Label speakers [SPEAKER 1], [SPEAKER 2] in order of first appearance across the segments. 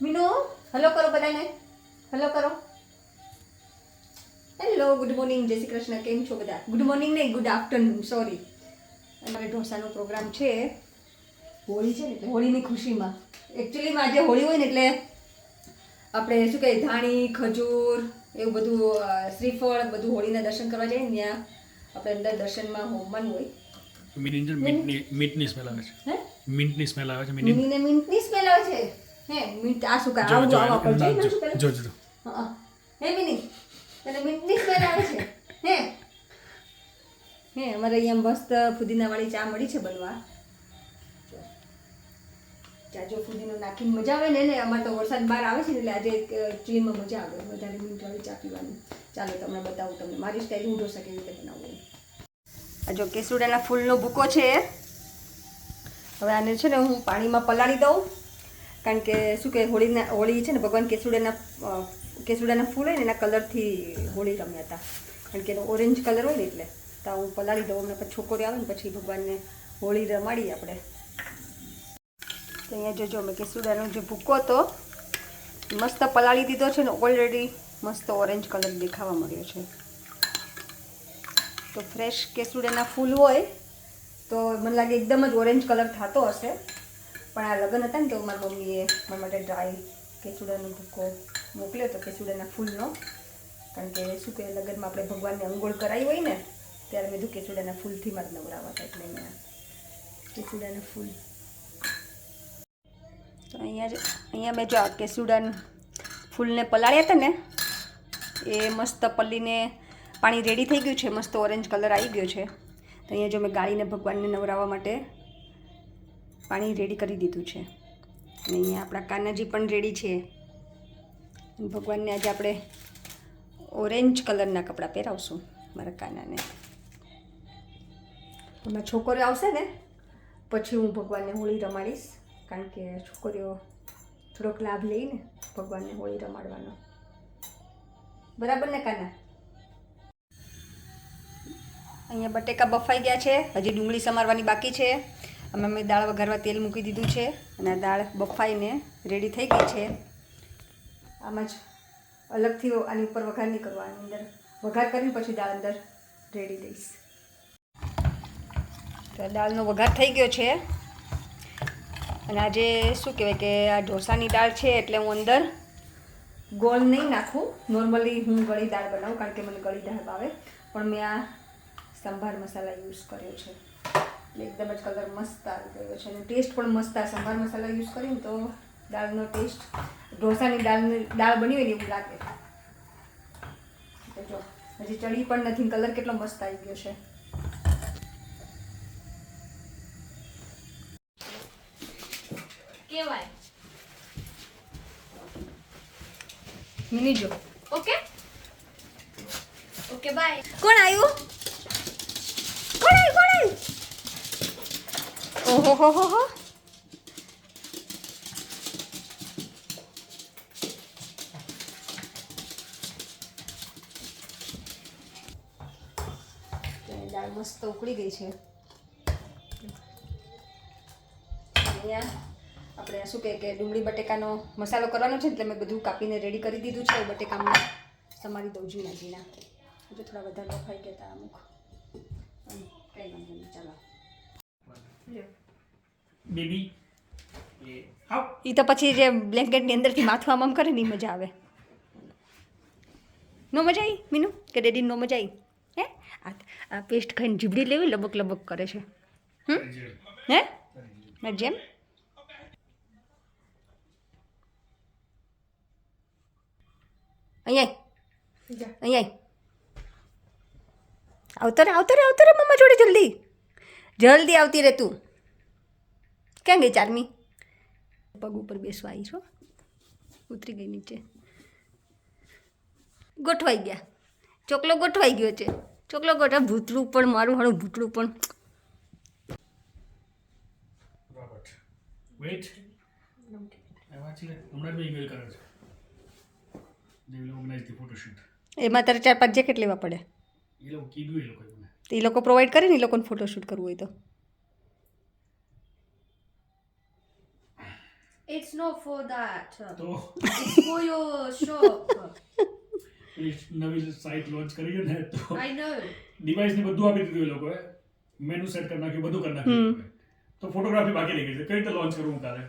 [SPEAKER 1] Meenu hello કરો બધાને. Hello કરો. હેલો, ગુડ મોર્નિંગ, જય શ્રી કૃષ્ણ. કેમ છો બધા? ગુડ મોર્નિંગ નહીં, ગુડ આફ્ટરનૂન, સોરી. અમારે ઢોસાનો પ્રોગ્રામ છે. હોળી છે ને એટલે હોળીની ખુશીમાં. એકચ્યુઅલીમાં આજે હોળી હોય ને એટલે આપણે શું કહીએ, ધાણી, ખજૂર એવું બધું, શ્રીફળ બધું હોળીના દર્શન કરવા જઈએ ને ત્યાં આપણે અંદર દર્શનમાં હોમવાનું હોય.
[SPEAKER 2] મિન્ટની સ્મેલ આવે છે.
[SPEAKER 1] હે?
[SPEAKER 2] મિન્ટની સ્મેલ આવે છે.
[SPEAKER 1] મિનીને મિન્ટની સ્મેલ આવે છે. હે મિન્ટ આ શું કા આવું આવા પર જઈ ના શું પેલા?
[SPEAKER 2] જો
[SPEAKER 1] હા. હે મિની તને મિન્ટની સ્મેલ આવે છે? હે અમારે અહીંયા મસ્ત ફુદીનાવાળી ચા મળી છે બનવા. ચાજો ફુદીનો નાખીને મજા આવે ને અમારે તો વરસાદ બહાર આવે છે ને એટલે આજે ચીલમાં મજા આવે વધારે મિન્ટવાળી ચા પીવાની. ચાલો તમને બતાવું, તમને મારી સ્ટાઈલ હું ઢોસા કેવી રીતે બનાવું. આ જો કેસુડાના ફૂલનો ભૂકો છે. હવે આને છે ને હું પાણીમાં પલાળી દઉં, કારણ કે શું કે હોળી છે ને ભગવાન કેસુડાના ફૂલ હોય ને એના કલરથી હોળી રમ્યા હતા, કારણ કે એનો ઓરેન્જ કલર હોય ને એટલે તો હું પલાળી દઉં. અને પછી છોકરી આવે ને પછી ભગવાનને હોળી રમાડીએ આપણે. તો અહીંયા જોજો મેં કેસુડાનો જે ભૂકો હતો મસ્ત પલાળી દીધો છે ને ઓલરેડી મસ્ત ઓરેન્જ કલર દેખાવા મળ્યો છે. તો ફ્રેશ કેસુડાના ફૂલ હોય તો મને લાગે એકદમ જ ઓરેન્જ કલર થતો હશે, પણ આ લગ્ન હતા ને તો મારી મમ્મીએ મારા માટે ડ્રાય કેસુડાનો ભૂકો મોકલ્યો હતો, કેસુડાના ફૂલનો. કારણ કે શું કે લગ્નમાં આપણે ભગવાનને અંગોળ કરાવી હોય ને ત્યારે મેં કેસુડાના ફૂલથી મારે નવડાવવા હતા, એટલે મેં કેસુડાના ફૂલ. તો અહીંયા મેં જો આ કેસુડાના ફૂલને પલાળ્યા હતા ને એ મસ્ત પલ્લીને પાણી રેડી થઈ ગયું છે, મસ્ત ઓરેન્જ કલર આવી ગયો છે. તો અહીંયા જો મેં ગાળીને ભગવાનને નવડાવવા માટે પાણી રેડી કરી દીધું છે. અને અહીંયા આપણા કાનાજી પણ રેડી છે. ભગવાનને આજે આપણે ઓરેન્જ કલરના કપડાં પહેરાવશું મારા કાનાને. મારા છોકરીઓ આવશે ને પછી હું ભગવાનને હોળી રમાડીશ, કારણ કે છોકરીઓ થોડોક લાભ લઈને ભગવાનને હોળી રમાડવાનો. બરાબર ને કાના? અહીંયા બટેકા બફાઈ ગયા છે, હજી ડુંગળી સમારવાની બાકી છે. અમે દાળ વઘારવા તેલ મૂકી દીધું છે અને આ દાળ બફાઈને રેડી થઈ ગઈ છે. આમાં જ અલગથી આની ઉપર વઘાર નહીં કરવો, આની અંદર વઘાર કરીને પછી દાળ અંદર રેડી દઈશ. તો દાળનો વઘાર થઈ ગયો છે. અને આજે શું કહેવાય કે આ ઢોસાની દાળ છે એટલે હું અંદર ગોળ નહીં નાખું. નોર્મલી હું ગળી દાળ બનાવું, કારણ કે મને ગળી દાળ ભાવે, પણ મેં આ સંભાર મસાલા યુઝ કર્યો છે એટલે એકદમ જ કલર મસ્ત આવી ગયો છે અને ટેસ્ટ પણ મસ્ત. આ સંભાર મસાલા યુઝ કરીને તો દાળનો ટેસ્ટ ઢોસાની દાળ બની હોય ને એવું લાગે. જો હજી ચડી પણ નથી, કલર કેટલો મસ્ત આવી ગયો છે.
[SPEAKER 3] કેવાય
[SPEAKER 1] મિની જો.
[SPEAKER 3] Okay okay bye.
[SPEAKER 1] કોણ આવ્યું? કોણ આવ્યું? ઓહો હો હો હો. દાળ મસ્ત ઉકળી ગઈ છે. અહીંયા આપણે શું કહે કે ડુંગળી બટેકાનો મસાલો કરવાનો છે, એટલે મેં બધું કાપીને રેડી કરી દીધું છે. બટેકામાં સમારી દઉં ઝીણા ઝીણા. જો થોડા વધારે બફાઈ ગયા હતા અમુક, કંઈ વાંધો નહીં. ચાલો
[SPEAKER 2] બેબી
[SPEAKER 1] એ તો પછી જે બ્લેન્કેટની અંદરથી માથું આમ કરે ને એ મજા આવે. નો મજા આવી મીનુ કે ડેડીને નો મજા આવી? હે આ પેસ્ટ ખાઈને જીબડી લેવી લબક લબક કરે છે. હે જેમ અહીંયા આવતો રે મમ્મા જોડે. જલ્દી આવતી રે તું. ક્યાં ગઈ ચારમી? પગ ઉપર બેસવા આવી છો, ઉતરી ગઈ નીચે. ગોઠવાઈ ગયા, ચોકલો ગોઠવાઈ ગયો છે. ચોકલો ભૂતળું પણ મારું હાણું ભૂતળું પણ.
[SPEAKER 2] રોબર્ટ વેઇટ એમાંથી હમણાં જ ઈમેલ કર્યો છે. they will organize the photo shoot.
[SPEAKER 1] એમાં તારે 4-5 જેકેટ લેવા પડે.
[SPEAKER 2] એ લોકો કીધું એ લોકોએ મને.
[SPEAKER 1] એ લોકો પ્રોવાઈડ કરે ને એ લોકોને ફોટોશૂટ કરવું હોય તો.
[SPEAKER 3] It's not for that.
[SPEAKER 2] તો
[SPEAKER 3] It's for your shop.
[SPEAKER 2] પેલી નવી સાઇટ લોન્ચ કરી છે ને તો
[SPEAKER 3] I know.
[SPEAKER 2] ડિવાઇસ ને બધું આપી દીધું એ લોકોએ, મેનુ સેટ કરી નાખ્યું, બધું કરી નાખ્યું એ લોકોએ. તો ફોટોગ્રાફી બાકી રહી ગઈ છે, કઈ રીતે લોન્ચ કરવું કાલે?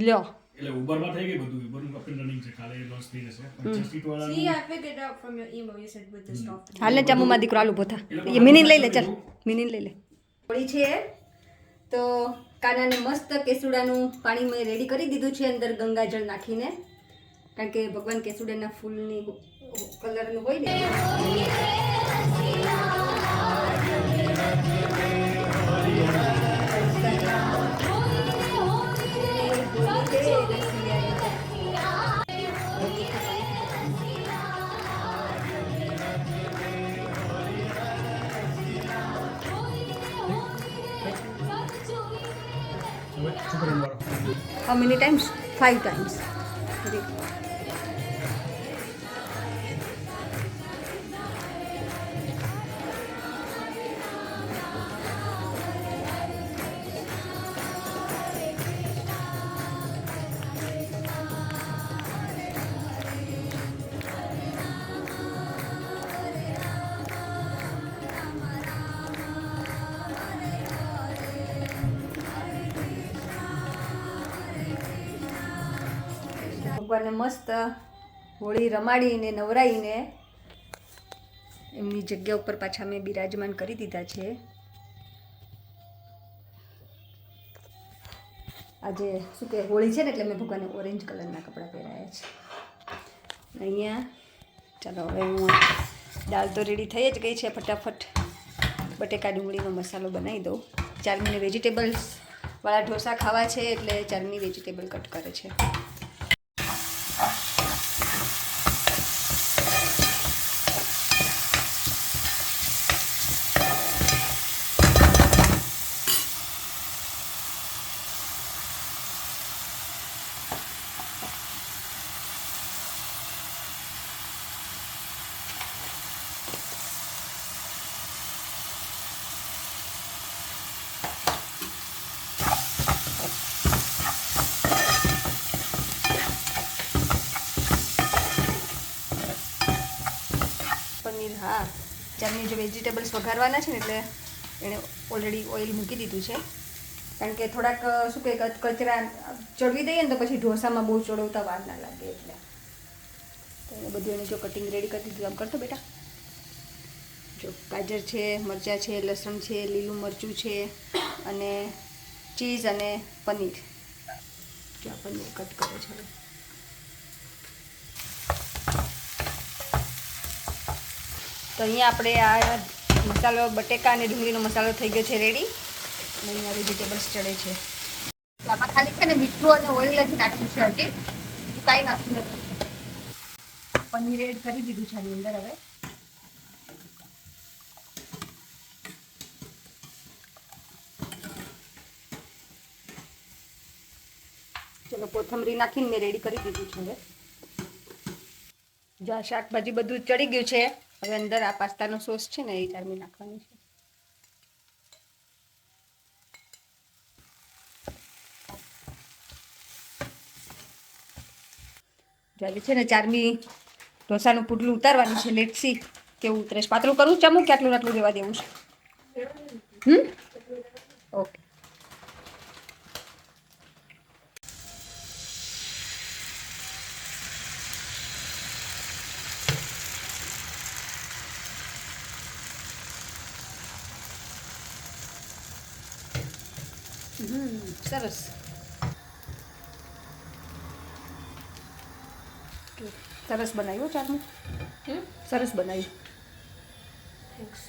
[SPEAKER 1] લ્યો
[SPEAKER 2] એટલે ઉબરમાં થઈ ગઈ બધું, ઉબરનું અપ એન્ડ રનિંગ છે, કાલે લોન્ચ થઈ જશે. પણ જસ્ટ ઇટ
[SPEAKER 3] See,
[SPEAKER 2] વાળાનું
[SPEAKER 3] I figured out from your email you said with the stuff.
[SPEAKER 1] હાલ ને ચામુમાં દીકરો આલુ પોતા એ મિનીન લઈ લે, ચાલ મિનીન લઈ લે. હોળી છે તો કાનાને મસ્ત કેસુડાનું પાણી મેં રેડી કરી દીધું છે અંદર ગંગાજળ નાખીને, કારણ કે ભગવાન કેસુડાના ફૂલની કલરનું હોય ને.
[SPEAKER 2] હવે છોકરાનો વારો.
[SPEAKER 1] How many times? 5 times. Okay. ભગવાનને મસ્ત હોળી રમાડીને નવરાઈને એમની જગ્યા ઉપર પાછા મેં બિરાજમાન કરી દીધા છે. આજે શું કે હોળી છે ને એટલે મેં ભગવાનને ઓરેન્જ કલરના કપડાં પહેરાયા છે. અહીંયા ચાલો હવે હું દાળ તો રેડી થઈ જ ગઈ છે, ફટાફટ બટેકા ડુંગળીનો મસાલો બનાવી દઉં. ચાર્મીને વેજીટેબલ્સ વાળા ઢોસા ખાવા છે એટલે ચાર્મી વેજીટેબલ કટ કરે છે. પનીર, હા ચારની જે વેજીટેબલ્સ વઘારવાના છે ને એટલે એણે ઓલરેડી ઓઇલ મૂકી દીધું છે, કારણ કે થોડાક શું કહે કચરા ચડવી દઈએ ને તો પછી ઢોસામાં બહુ ચડવતા વાર ના લાગે એટલે. તો એને બધું એને જો કટિંગ રેડી કરી દીધું. આમ કરતો બેટા, જો ગાજર છે, મરચાં છે, લસણ છે, લીલું મરચું છે અને ચીઝ અને પનીર. જો આ પનીર કટ કરે છે. તો અહીંયા આપણે આ મસાલો બટેકા અને ડુંગળીનો મસાલો થઈ ગયો છે રેડી, અને અહીંયા વેજીટેબલ્સ ચડે છે. આમાં ખાલી છે ને મીઠું અને ઓઇલ જ નાખ્યું છે, હજી બીજું કાંઈ નાખ્યું નથી. પનીર એડ કરી દીધું છે આની અંદર. હવે ચલો કોથમરી નાખીને મેં રેડી કરી દીધું છે. હવે જો આ શાકભાજી બધું ચડી ગયું છે. હવે અંદર આ પાસ્તાનો સોસ છે ને એ ચાર્મી નાખવાની છે. જો છે ને ચાર્મી ઢોસાનું પુડલું ઉતારવાનું છે. લેટ સી કેવું ઉતરે. પાતળું કરવું ચામું કે આટલું આટલું દેવા દેવું છે? ઓકે. સરસ. સરસ બનાવ્યું ચાર્મી, સરસ બનાવ્યું.
[SPEAKER 3] Thanks.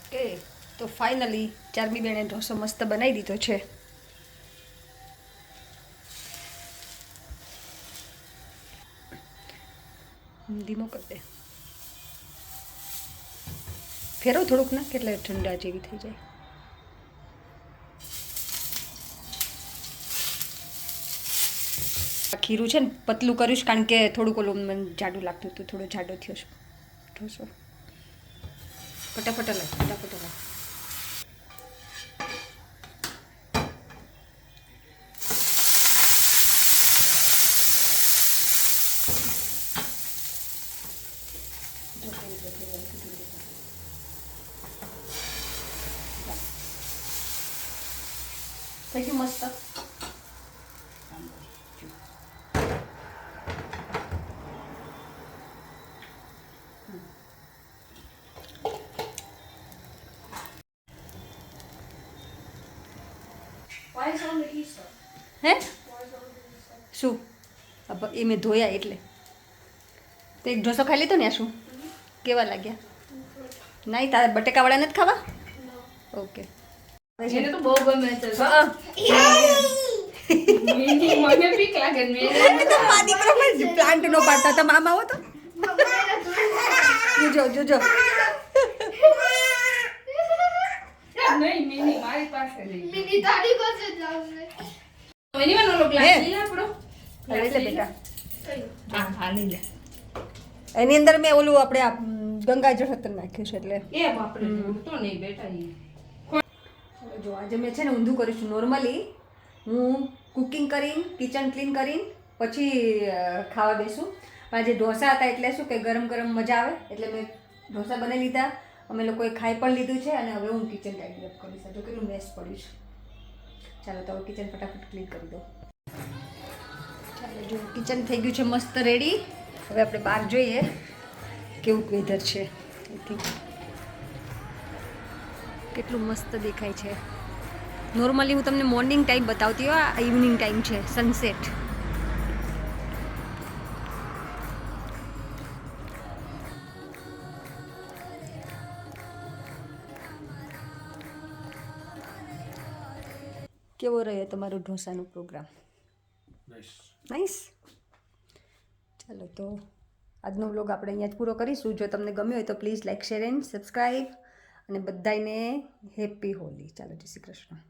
[SPEAKER 1] ઓકે, તો ફાઇનલી ચાર્મી બેને ઢોસો મસ્ત બનાવી દીધો છે. ધીમો કરી દે. ફેરવ થોડુંક ના, કેટલે ઠંડા જેવી થઈ જાય. ખીરું છે ને પતલું કર્યું છે, કારણ કે થોડુંક ઓલું મને જાડું લાગતું હતું, થોડો જાડો થયો છે ઢોસો. ફટાફટ લાગ, ફટાફટ લાગ. મસ્ત.
[SPEAKER 3] Why is on the Easter?
[SPEAKER 1] હે શું એ મેં ધોયા એટલે તો એક ઢોસો ખાઈ લીધો ને આ શું કેવા લાગ્યા? નહીં તારે બટેકાવાળા નથી ખાવા? ઓકે.
[SPEAKER 3] એને તો બહુ ગમે છે.
[SPEAKER 1] હા.
[SPEAKER 3] મને બીક લાગે ને
[SPEAKER 1] પ્લાન્ટ નો પાડતા તમે આમ આવો તો જોજો
[SPEAKER 3] નહીં મિની મારી પાસે નહીં.
[SPEAKER 4] મિની તારી પાસે જ આવશે.
[SPEAKER 3] મિની માં ઓલો ગ્લાસ
[SPEAKER 1] હે?
[SPEAKER 3] લઈ લે આપણો.
[SPEAKER 1] લઈ લે બેટા.
[SPEAKER 3] હા હા લઈ લે.
[SPEAKER 1] એની અંદર મેં ઓલું આપણે આ ગંગાજળ હતર નાખ્યું છે એટલે
[SPEAKER 3] એ બાપરે તો નહીં બેટા ઈ.
[SPEAKER 1] જો આજે મેં છે ને ઊંધું કરીશું. નોર્મલી હું કુકિંગ કરીને કિચન ક્લીન કરીને પછી ખાવા બેસું. પણ આજે ઢોસા હતા એટલે શું કે ગરમ ગરમ મજા આવે એટલે મેં ઢોસા બનાવી લીધા. અમે લોકોએ ખાઈ પણ લીધું છે અને હવે હું કિચન ટાઈડી અપ કરીશ. જો કેટલું મેસ પડ્યું છે. ચાલો તો હવે કિચન ફટાફટ ક્લીન કરી દો. ચાલો જો કિચન થઈ ગયું છે મસ્ત રેડી. હવે આપણે બહાર જોઈએ કેવું વેધર છે. આઈ થિંક કેટલું મસ્ત દેખાય છે. નોર્મલી હું તમને મોર્નિંગ ટાઈમ બતાવતી હોય, આ ઇવનિંગ ટાઈમ છે, સનસેટ. કેવો રહ્યો તમારો ઢોસાનો પ્રોગ્રામ? નાઈસ. ચાલો તો આજનો વ્લોગ આપણે અહીંયા જ પૂરો કરીશું. જો તમને ગમ્યો હોય તો please like share and subscribe અને બધાને હેપી હોલી. ચાલો જય શ્રી કૃષ્ણ.